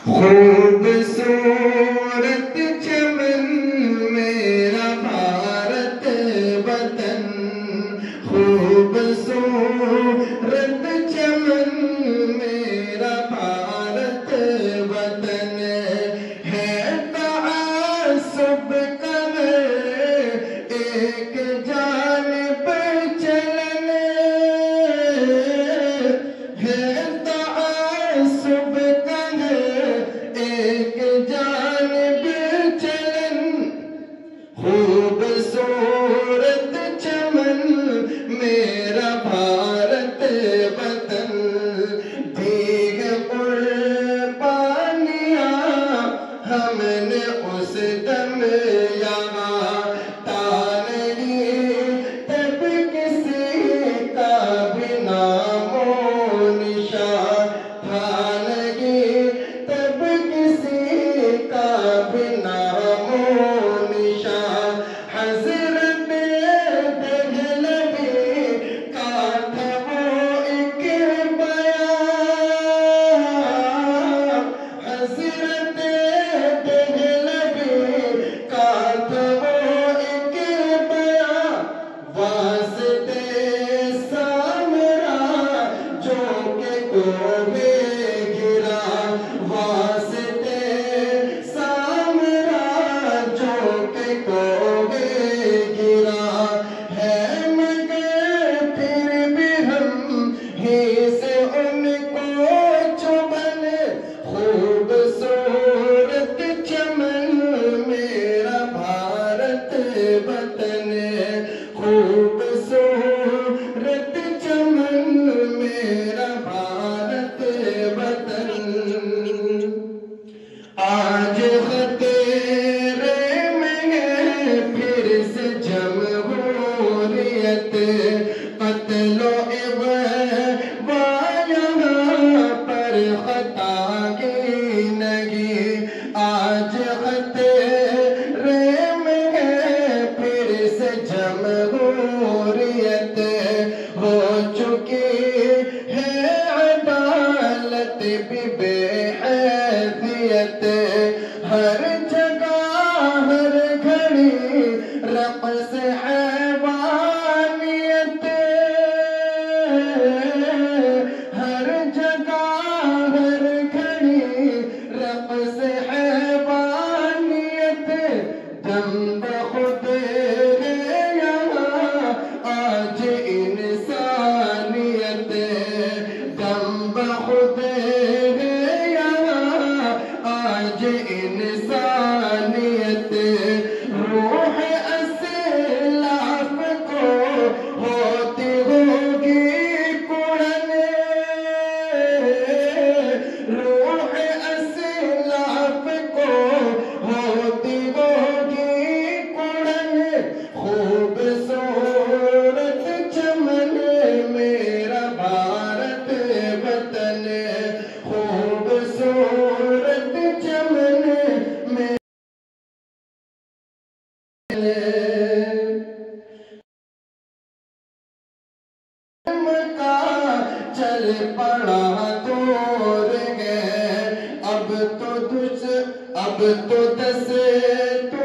خوبصورت چمن میرا بھارت وطن، خوبصورت چمن میرا بھارت وطن ہے، تعصب کا ایک جانب چلن ہے، تعصب کا ایک جانب چلن، خوبصورت چمن میرا بھارت وطن، دیگ قربانیاں ہم نے اس دم یہاں تانگی، تب کسی کا بھی نام و نشان تھانگی، تب کسی کا بھی نام و نشان، حضرت دہلوی کا تھا وہ ایک بیان، حضرت دہلوی کا تھا وہ ایک بیان، واسطے سامرا جو کہ کوبے گرا، واسطے سامرا جو کہ کوبے گرا ہے، مگر پھر بھی ہم ہی سے ان کو چبن، خوبصورت چمن میرا بھارت وطن، خوبصورت چمن میرا بھارت وطن، آج خطرے میں ہے پھر سے جمہوریت، قتل و اغوا یہاں پر خطا کی نہیں، آج خطرے میں ہے پھر سے جمہوریت، ہو چکی ہے عدالت بھی بے حیثیت، ہر جگہ ہر گھڑی رقص حیوانیت، ہر جگہ ہر گھڑی رقص حیوانیت، دم بخود ہے یہاں آج انسانیت، دم بخود ہے یہاں آج انسانیت، روح اسلاف کو ہوتی ہوگی کڑن، روح اسلاف کو ہوتی ہوگی کڑن، خوبصورت چمن میرا بھارت وطن، خوبصورت چمن میں کا چل پڑا دور گئے، اب تو دس تو